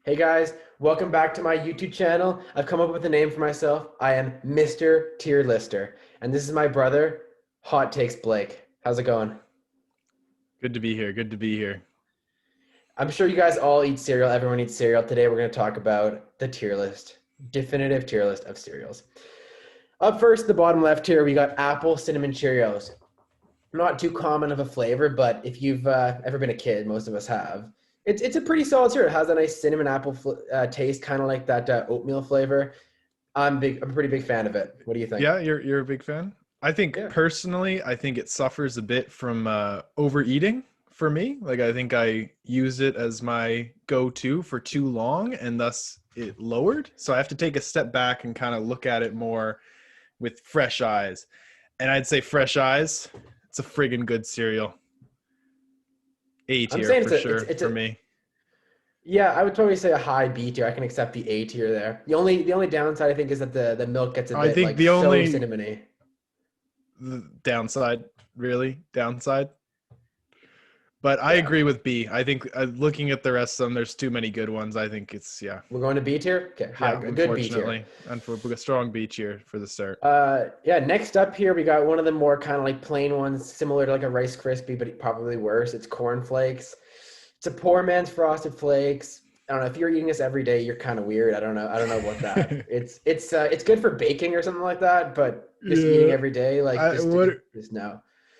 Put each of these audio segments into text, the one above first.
Hey guys, welcome back to my YouTube channel. I've come up with a name for myself. I am Mr. Tier Lister, and this is my brother, Hot Takes Blake. How's it going? Good to be here. Good to be here. I'm sure you guys all eat cereal. Everyone eats cereal. Today we're going to talk about the tier list, definitive tier list of cereals. Up first, the bottom left here, we got apple cinnamon Cheerios. Not too common of a flavor, but if you've ever been a kid, most of us have. It's a pretty solid cereal. It has a nice cinnamon apple taste, kind of like that oatmeal flavor. I'm a pretty big fan of it. What do you think? Yeah, you're a big fan. I think Yeah. personally, I think it suffers a bit from overeating for me. Like I think I used it as my go-to for too long, and thus it lowered. So I have to take a step back and kind of look at it more with fresh eyes. And I'd say fresh eyes, it's a friggin' good cereal. A I'm tier saying for sure it's for a me. yeah, I would totally say a high B tier. I can accept the A tier there. The only downside I think is that the milk gets a I bit think like the so only cinnamony. downside, really, downside. But I Yeah. agree with B. I think looking at the rest of them, there's too many good ones. I think it's We're going to B tier? Okay, yeah. a good B tier. Unfortunately, and for a strong B cheer for the start. Yeah, next up here we got one of the more kind of like plain ones, similar to like a Rice Krispie, but probably worse. It's Corn Flakes. It's a poor man's Frosted Flakes. I don't know if you're eating this every day, you're kind of weird. I don't know. I don't know about that. It's good for baking or something like that, but just eating Yeah. every day, like I, what just no.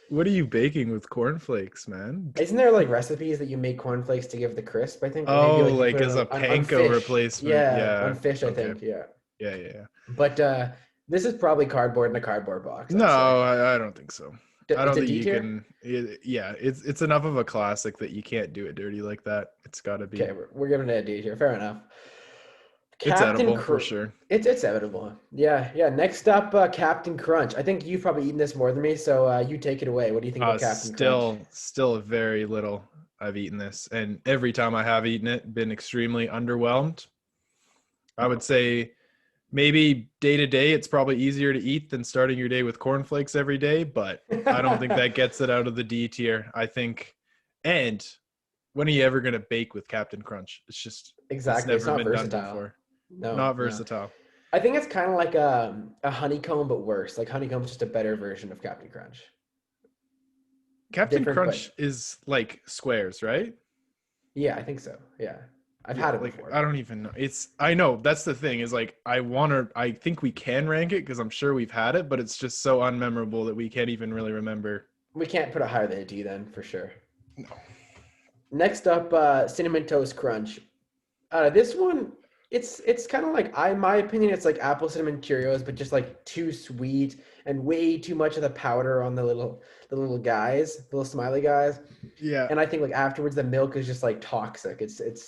what are you baking with cornflakes, man? Isn't there like recipes that you make cornflakes to give the crisp? I think, or maybe Oh, like you put like it as a on panko fish. replacement. Yeah, on Yeah. fish. I Okay. think. Yeah, Yeah, yeah, yeah. but this is probably cardboard in a cardboard box. No, I'd say. I don't think so. I It's don't a think D you tier. can. Yeah, it's enough of a classic that you can't do it dirty like that. It's got to be. Okay, we're giving it a D here. Fair enough. It's Captain edible for Crunch. sure. It's inevitable. Yeah, yeah. Next up, Captain Crunch. I think you've probably eaten this more than me, so you take it away. What do you think about Captain Crunch? Still very little I've eaten this, and every time I have eaten it, been extremely underwhelmed. I would say maybe day to day, it's probably easier to eat than starting your day with cornflakes every day, but I don't think that gets it out of the D tier. I think, and when are you ever gonna bake with Captain Crunch? It's Exactly. It's never not been done versatile. before. No, Not no. versatile. I think it's kind of like a honeycomb, but worse. Like honeycomb's just a better version of Captain Crunch. Captain Different, but Crunch is like squares, right? yeah, I think so. Yeah, I've Yeah, had it like before. I don't even know. I know that's the thing is like I think we can rank it because I'm sure we've had it, but it's just so unmemorable that we can't even really remember. We can't put it higher than a D then, for sure. No. Next up, Cinnamon Toast Crunch. This one, it's kind of like in my opinion, it's like apple cinnamon Cheerios, but just like too sweet and way too much of the powder on the little guys, the little smiley guys. Yeah, And I think like afterwards, the milk is just like toxic.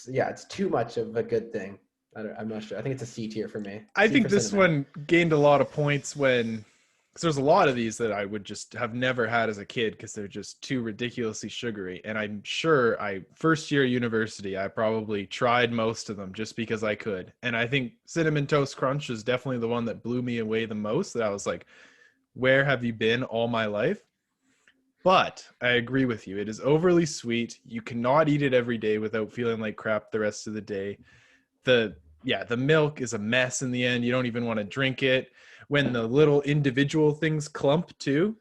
Yeah, it's too much of a good thing. I'm not sure. I think it's a C tier for me. I C think for this cinnamon. one gained a lot of points when because there's a lot of these that I would just have never had as a kid because they're just too ridiculously sugary. And I'm sure I first year university, I probably tried most of them just because I could. And I think Cinnamon Toast Crunch is definitely the one that blew me away the most. That I was like, where have you been all my life? But I agree with you. It is overly sweet. You cannot eat it every day without feeling like crap the rest of the day. The milk is a mess in the end. You don't even want to drink it. When the little individual things clump too,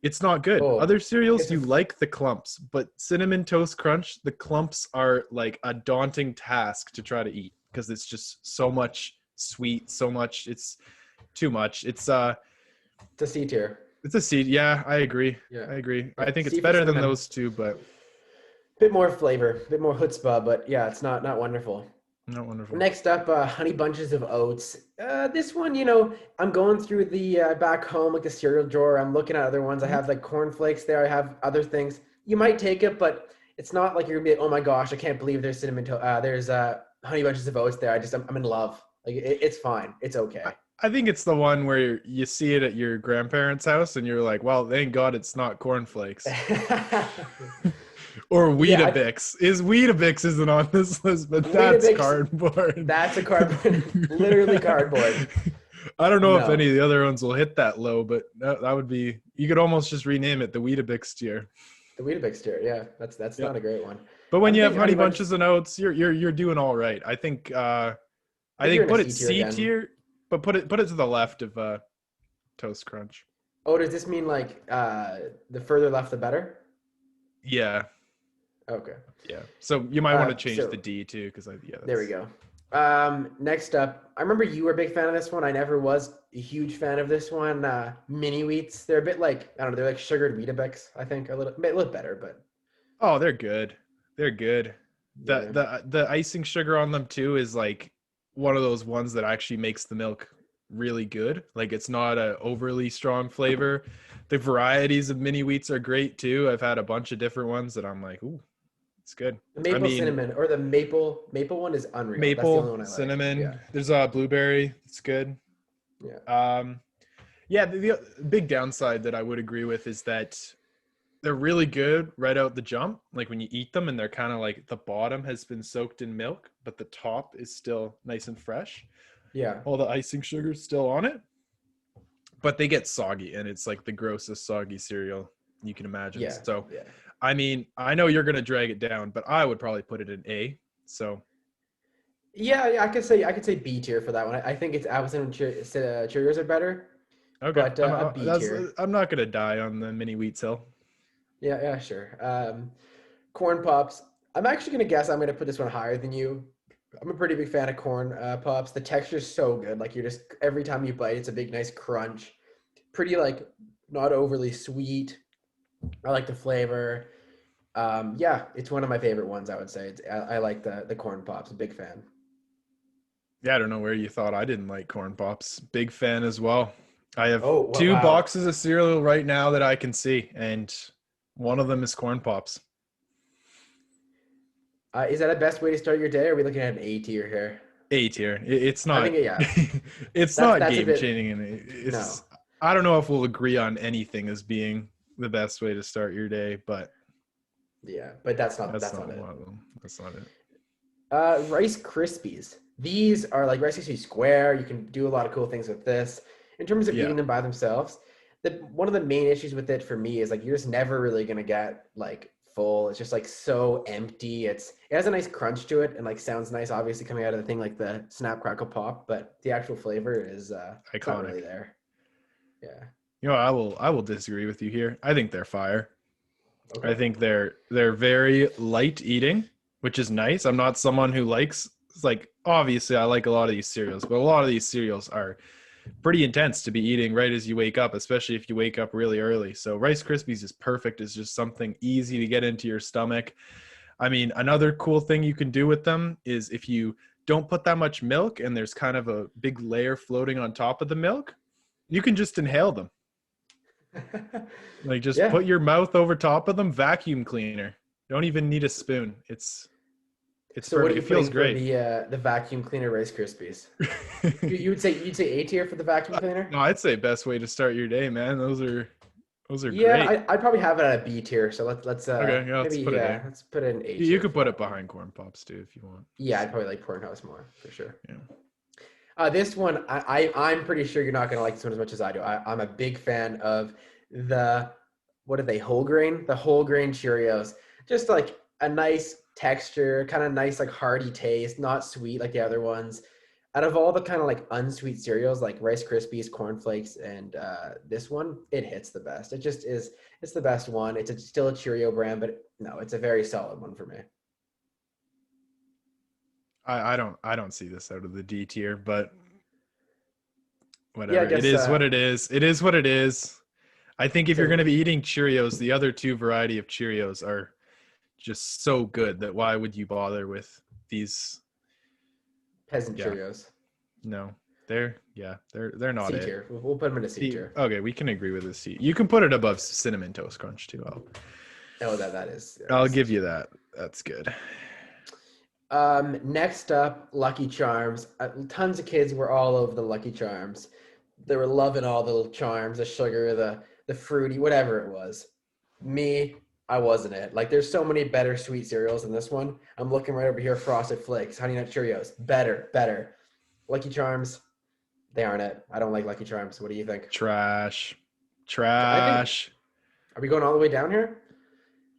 it's not good. Oh, Other cereals it's a you like the clumps, but Cinnamon Toast Crunch, the clumps are like a daunting task to try to eat because it's just so much sweet, so much it's too much. it's a C tier. It's a seed. Yeah, I agree. Yeah, I agree. yeah. I think it's C for better than cinnamon. those two, but Bit more flavor, bit more chutzpah, but yeah, it's not wonderful. not wonderful. Next up, Honey Bunches of Oats. This one, I'm going through the back home, like the cereal drawer. I'm looking at other ones. I Mhm. have like cornflakes there. I have other things. You might take it, but it's not like you're gonna be, oh my gosh, I can't believe there's Honey Bunches of Oats there. I'm in love. Like it's fine. It's I, okay. I think it's the one where you see it at your grandparents' house and you're like, well, thank God it's not cornflakes. Or Yeah, Weetabix. Weetabix isn't on this list, but that's Weetabix. cardboard. That's a cardboard, literally cardboard. I don't know if any No. of the other ones will hit that low, but that would be, you could almost just rename it the Weetabix tier. The Weetabix tier, yeah, that's Yeah. not a great one. But when I'm you have thinking Honey Honey Bunches. Bunches of Oats, you're doing all right. I I think you're think in a put it C tier C again. tier, but put it to the left of Toast Crunch. Oh, does this mean like the further left the better? Yeah, Okay. yeah. So you might want to change the So D too, because yeah, there we that's go. Next up, I remember you were a big fan of this one. I never was a huge fan of this one. Mini wheats. They're a bit like I don't know. They're like sugared Weetabix. I think a little better, but oh, they're good. They're good. The yeah, the icing sugar on them too is like one of those ones that actually makes the milk really good. Like it's not a overly strong flavor. The varieties of mini wheats are great too. I've had a bunch of different ones that I'm like, ooh, it's good. the I maple mean, cinnamon or the maple one is unreal. That's the only maple, one I like. Yeah, cinnamon. There's blueberry. It's good. yeah, Um, yeah, the big downside that I would agree with is that they're really good right out the jump. Like when you eat them, and they're kind of like the bottom has been soaked in milk, but the top is still nice and fresh. yeah, All the icing sugar's still on it, but they get soggy, and it's like the grossest soggy cereal you can imagine. yeah, So, yeah. I mean, I know you're gonna drag it down, but I would probably put it in A. So, Yeah, yeah, I could say B tier for that one. I think it's Appleton and Cheerios are better, okay, but a B tier. I'm not gonna die on the mini wheat hill. Yeah, yeah, sure. Corn Pops. I'm actually gonna guess I'm gonna put this one higher than you. I'm a pretty big fan of corn pops. The texture's so good. Like you're just every time you bite, it's a big nice crunch. Pretty like not overly sweet. I like the flavor. Yeah, it's one of my favorite ones. I would say. I like the corn pops. A big fan. Yeah, I don't know where you thought I didn't like corn pops. Big fan as well. I have Oh two wow. boxes of cereal right now that I can see, and one of them is corn pops. Is that a best way to start your day? Or are we looking at an A tier here? A tier. It's I not. think yeah. It's That's not that's a game bit changing, and no. it's. I don't know if we'll agree on anything as being the best way to start your day, but Yeah, but that's not that's that's not not it. one of them. That's not it. Rice Krispies. These are like Rice Krispies Square. You can do a lot of cool things with this. In terms of Yeah, eating them by themselves, one of the main issues with it for me is like you're just never really gonna get like full. It's just like so empty. It has a nice crunch to it and like sounds nice, obviously coming out of the thing like the snap crackle pop, but the actual flavor is it's not iconic. really there. Yeah. I will disagree with you here. I think they're fire. I Okay. think they're very light eating, which is nice. I'm not someone who likes like obviously I like a lot of these cereals, but a lot of these cereals are pretty intense to be eating right as you wake up, especially if you wake up really early. So Rice Krispies is perfect. It's just something easy to get into your stomach. I mean, another cool thing you can do with them is if you don't put that much milk and there's kind of a big layer floating on top of the milk, you can just inhale them. Like just Yeah. put your mouth over top of them, vacuum cleaner. Don't even need a spoon. It's So what are perfect. It you feels putting for great. the vacuum cleaner Rice Krispies? You'd say A tier for the vacuum cleaner? No, I'd say best way to start your day, man. Those are Yeah, great. I'd probably have it at a B tier. So let's Okay, yeah, let's maybe put it A. let's put it in A You tier could for put it that one. behind corn pops too if you want. Yeah, I'd probably like Pornhouse more for sure. Yeah. This one I'm pretty sure you're not gonna like this one as much as I do. I'm a big fan of the what are they whole grain? The whole grain Cheerios. Just like a nice texture, kind of nice like hearty taste, not sweet like the other ones. Out of all the kind of like unsweet cereals like Rice Krispies, Corn Flakes, and this one, it hits the best. It just is. It's the best one. Still a Cheerio brand, but no, it's a very solid one for me. I don't see this out of the D tier, but Yeah, I whatever. It guess. is what it is. It is what it is. I think if you're going So to be eating Cheerios, the other two variety of Cheerios are just so good that why would you bother with these? peasant Yeah, Cheerios, no, they're not C it. tier. We'll put them in a C tier. Okay, we can agree with this. C. You can put it above cinnamon toast crunch too. Oh, that is I'll C give you tier. that. That's good. Next up, Lucky Charms. Tons of kids were all over the Lucky Charms. They were loving all the little charms, the sugar, the fruity, whatever it was. Me, I wasn't it. Like, there's so many better sweet cereals than this one. I'm looking right over here: Frosted Flakes, Honey Nut Cheerios, better, better. Lucky Charms, they aren't it. I don't like Lucky Charms. What do you think? Trash, I think. trash. Are we going all the way down here?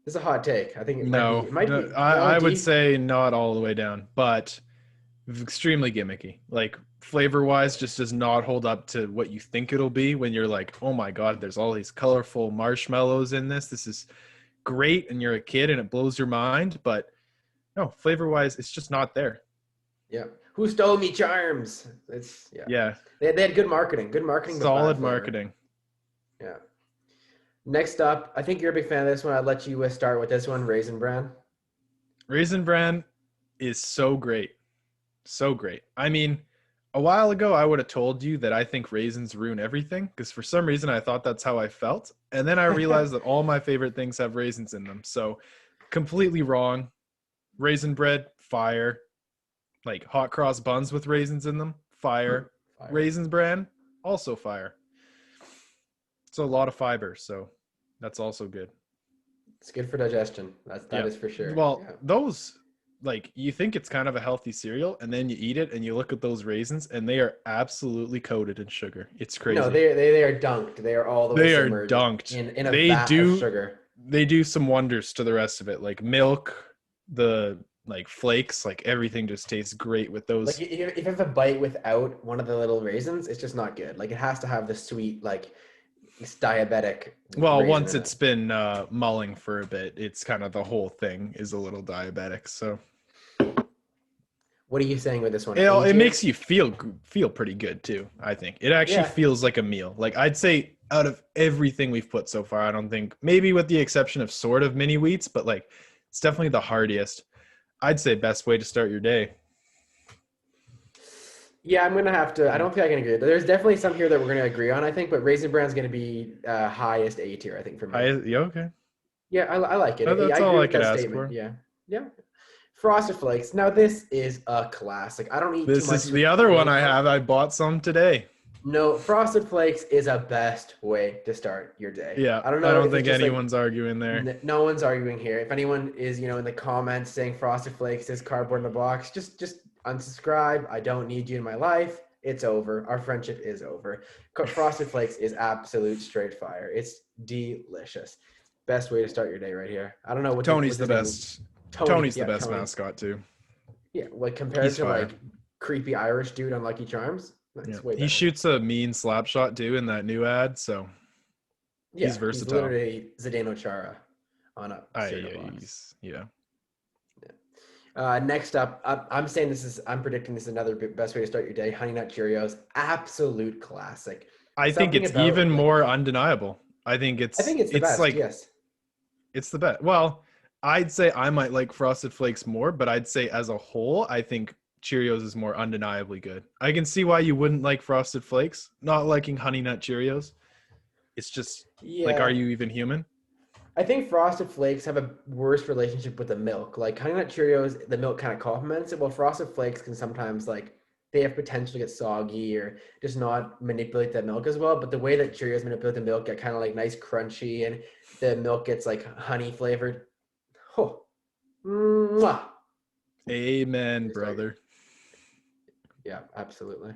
This is a hot take. I think it might be. No, It might be. No, I do would you? say not all the way down, but extremely gimmicky. Like flavor wise, just does not hold up to what you think it'll be when you're like, oh my God, there's all these colorful marshmallows in this. This is great. And you're a kid and it blows your mind. But no, flavor wise, it's just not there. Yeah. Who stole me charms? It's yeah. Yeah. They had good marketing. Good marketing, but bad Solid flavor. marketing. Yeah. Next up, I think you're a big fan of this one. I'll let you start with this one, Raisin Bran. Raisin Bran is so great. So great. I mean, a while ago, I would have told you that I think raisins ruin everything because for some reason I thought that's how I felt. And then I realized that all my favorite things have raisins in them. So completely wrong. Raisin bread, fire. Like hot cross buns with raisins in them, fire. Fire. Raisins bran, also fire. It's a lot of fiber, so that's also good. It's good for digestion. That is for sure. Well, Yeah. those, like, you think it's kind of a healthy cereal, and then you eat it and you look at those raisins, and they are absolutely coated in sugar. It's crazy. No, they are dunked. They are all the way They are submerged dunked. in a They vat do of sugar. They do some wonders to the rest of it, like milk, the like flakes, like everything just tastes great with those. Like if you have a bite without one of the little raisins, it's just not good. Like it has to have the sweet, like it's diabetic. Well, raisin once in it's it. been mulling for a bit, it's kind of the whole thing is a little diabetic. So What are you saying with this one? it A makes tier? you feel pretty good too. I think it actually Yeah, feels like a meal. Like I'd say out of everything we've put so far, I don't think, maybe with the exception of sort of mini wheats, but like it's definitely the hardiest. I'd say best way to start your day. yeah. I'm gonna have to. I don't think I can agree. There's definitely some here that we're gonna agree on. I think, but Raisin Bran's gonna be highest A tier. I think for me. Yeah, okay. Yeah, I like it. I That's agree all I with could that ask statement. for. Yeah, yeah. Frosted Flakes. Now this is a classic. I don't eat too This much is the other one I anymore. have. I bought some today. No, Frosted Flakes is a best way to start your day. Yeah, I don't I know don't if it's think just like anyone's arguing there. no one's arguing here. If anyone is, in the comments saying Frosted Flakes is cardboard in the box, just unsubscribe. I don't need you in my life. It's over. Our friendship is over. Frosted Flakes is absolute straight fire. It's delicious. Best way to start your day right here. I don't know what's Tony's the his name. best. Tony. Tony's the Yeah, best Tony. mascot too. Yeah, like compared He's to fire. like creepy Irish dude on Lucky Charms, Yeah, it's way he better. shoots a mean slap shot too in that new ad, so he's Yeah, he's versatile. literally Zdeno Chara on a cereal box. Yeah. Next up, I'm predicting this is another best way to start your day. Honey Nut Cheerios, absolute classic. I think Something it's about even like more undeniable. I think I think it's the it's best. like Yes. it's the best. Well, I'd say I might like Frosted Flakes more, but I'd say as a whole, I think Cheerios is more undeniably good. I can see why you wouldn't like Frosted Flakes, not liking Honey Nut Cheerios. It's just like, are Yeah. you even human? I think Frosted Flakes have a worse relationship with the milk. Like Honey Nut Cheerios, the milk kind of complements it. While Frosted Flakes can sometimes like they have potential to get soggy or just not manipulate that milk as well. But the way that Cheerios manipulate the milk get kind of like nice crunchy and the milk gets like honey flavored. Oh, mwah. Amen, It's very good. brother. Yeah, absolutely.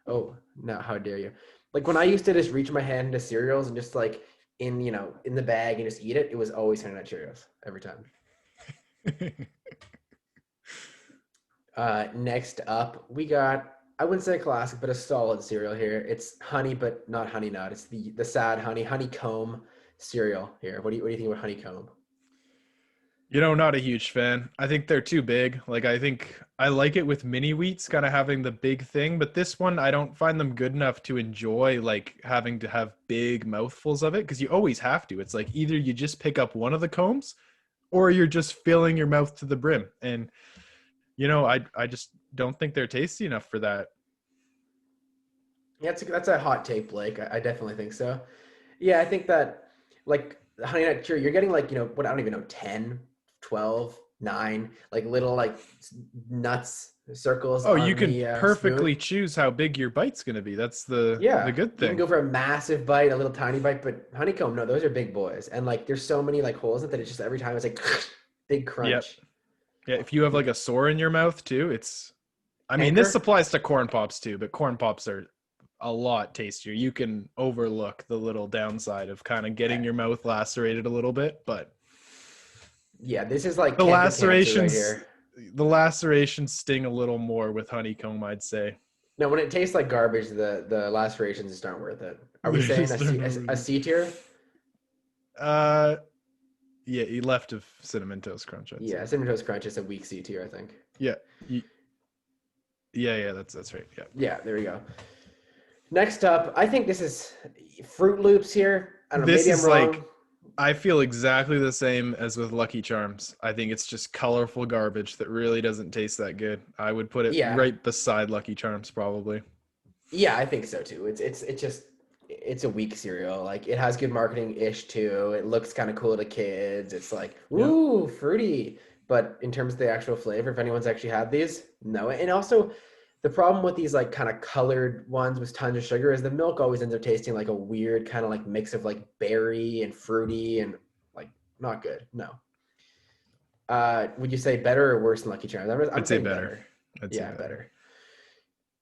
Oh, no, how dare you? Like when I used to just reach my hand into cereals and just like in the bag and just eat it, it was always Honey Nut Cheerios every time. Next up, we got I wouldn't say a classic, but a solid cereal here. It's honey, but not honey nut. It's the sad honeycomb cereal here. What do you think about honeycomb? Not a huge fan. I think they're too big. Like, I think I like it with mini wheats kind of having the big thing, but this one, I don't find them good enough to enjoy, like, having to have big mouthfuls of it because you always have to. It's like either you just pick up one of the combs or you're just filling your mouth to the brim. And, I just don't think they're tasty enough for that. Yeah, that's a hot take, Blake. I definitely think so. Yeah, I think that like the honey nut cheerio, you're getting like, what I don't even know, 10, 12, 9, like little like nuts circles Oh, you on can the spoon. perfectly choose how big your bite's going to be. That's the Yeah, good you can thing. go for a massive bite, a little tiny bite, but honeycomb, no, those are big boys. And like there's so many like holes in it that it's just every time it's like big Yep. crunch. Yeah, Oh, if you have like yeah. a sore in your mouth too, I mean, this Canker? applies to corn pops too, but corn pops are a lot tastier. You can overlook the little downside of kind of Uh, getting your mouth lacerated a little bit, but Yeah, this is like The camping cancer right lacerations, here. the lacerations sting a little more with honeycomb, I'd say. No, when it tastes like garbage, the lacerations just aren't worth it. Are we They saying just don't know A really. C tier? Uh, yeah, you left of cinnamon toast crunch, I'd say. Yeah, Cinnamon Toast Crunch is a weak C tier, I think. Yeah, yeah, that's right. Yeah. Yeah, there we go. Next up, I think this is Fruit Loops here. I don't know, This maybe I'm is like, wrong. I feel exactly the same as with Lucky Charms. I think it's just colorful garbage that really doesn't taste that good. I would put it Yeah, right beside Lucky Charms, probably. yeah, I think so too. It's just it's a weak cereal. Like it has good marketing ish too. It looks kind of cool to kids. It's like Yeah. ooh fruity, but in terms of the actual flavor, if anyone's actually had these, no. And also, the problem with these like kind of colored ones with tons of sugar is the milk always ends up tasting like a weird kind of like mix of like berry and fruity and like not good. No. Would you say better or worse than Lucky Charms? I'm I'd say saying better. better. I'd say Yeah, better. better.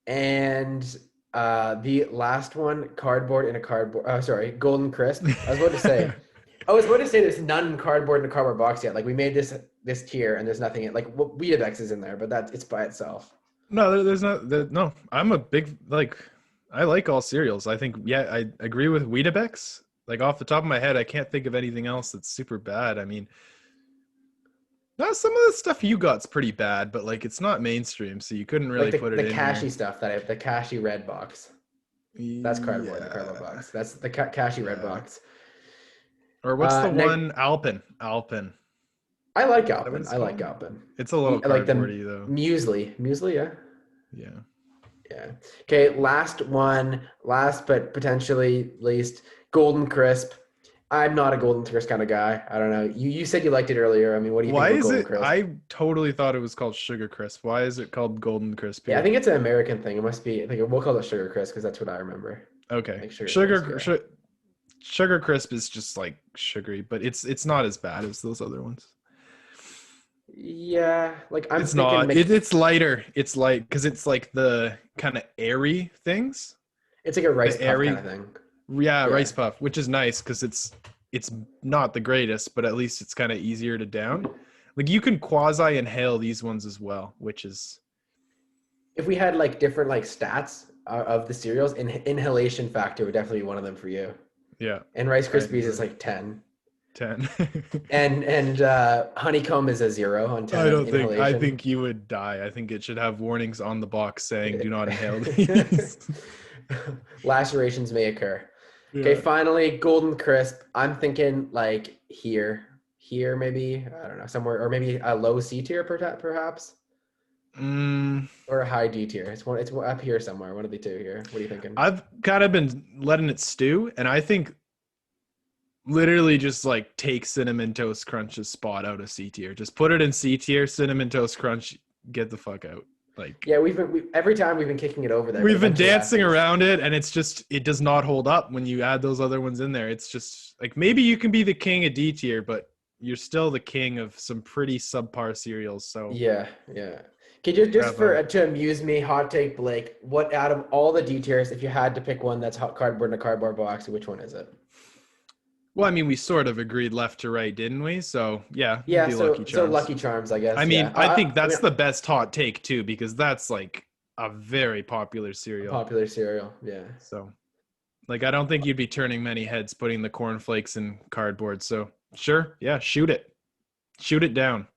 And the last one, cardboard in a cardboard. Oh, sorry, Golden Crisp. I was about to say there's none cardboard in a cardboard box yet. Like we made this tier and there's nothing in like Weetabix is in there, but it's by itself. No, there's not. No, I'm a big like. I like all cereals. I think yeah, I agree with Weetabix. Like off the top of my head, I can't think of anything else that's super bad. I mean, no, some of the stuff you got's pretty bad, but like it's not mainstream, so you couldn't Like really the put it the in cashy here. stuff that I have, the cashy red box. That's cardboard in a cardboard Yeah, box. That's the cashy red yeah. box. Or what's the Next, one? Alpen. Alpen. Is I like that what Alpen. it's I like called? Alpen. It's a little I like the cardboardy though. muesli. Yeah. Yeah. Yeah. Okay, last one, last but potentially least, Golden Crisp. I'm not a Golden Crisp kind of guy. I don't know. You said you liked it earlier. I mean, what do you think Why about is Golden it? Crisp? I totally thought it was called Sugar Crisp. Why is it called Golden Crisp Yeah, I here? think it's an American thing. It must be. I think we'll call it Sugar Crisp because that's what I remember. Okay. Like Sugar Crisp. Yeah. Sugar Crisp is just like sugary, but it's not as bad as those other ones. Yeah, like I'm It's thinking. not. It's lighter. It's light because it's like the kind of airy things. It's like a rice The puff kind of airy, thing. yeah, Yeah. rice puff, which is nice because it's not the greatest, but at least it's kind of easier to down. Like you can quasi inhale these ones as well, which is If we had like different like stats of the cereals, inhalation factor would definitely be one of them for you. yeah, And Rice I Krispies is agree. like 10. 10. And Honeycomb is a 0 on 10 I on don't think. I inhalation. think you would die. I think it should have warnings on the box saying "Do not inhale these." Lacerations may occur. Okay, Yeah. finally, Golden Crisp. I'm thinking like here maybe. I don't know, somewhere, or maybe a low C tier perhaps, Mm, or a high D tier. It's up here somewhere. One of the two here. What are you thinking? I've kind of been letting it stew, and I think literally just like take cinnamon toast crunch's spot out of C tier. Just put it in C tier. Cinnamon toast crunch, get the fuck out. Like Yeah, every time we've been kicking it over there. But we've been eventually dancing happens. around it, and it's just it does not hold up when you add those other ones in there. It's just like maybe you can be the king of D tier, but you're still the king of some pretty subpar cereals. So Yeah, yeah. Okay, just for bravo. to amuse me, hot take Blake. What out of all the D tiers, if you had to pick one that's hot cardboard in a cardboard box, which one is it? Well, I mean, we sort of agreed left to right, didn't we? So yeah, it'd Yeah, be Lucky so Charms. Lucky Charms, I guess. I Yeah, mean, I think I mean, that's the best hot take too, because that's like a very popular a cereal. popular cereal. Yeah. So, like, I don't think you'd be turning many heads putting the cornflakes in cardboard. So, sure, yeah, shoot it down.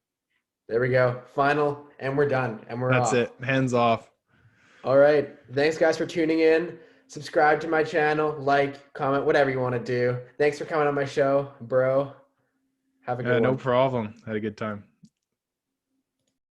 There we go. Final, and we're done, and we're That's off. it. Hands off. All right. Thanks, guys, for tuning in. Subscribe to my channel, like, comment, whatever you want to do. Thanks for coming on my show, bro. Have a good No one. problem. Had a good time.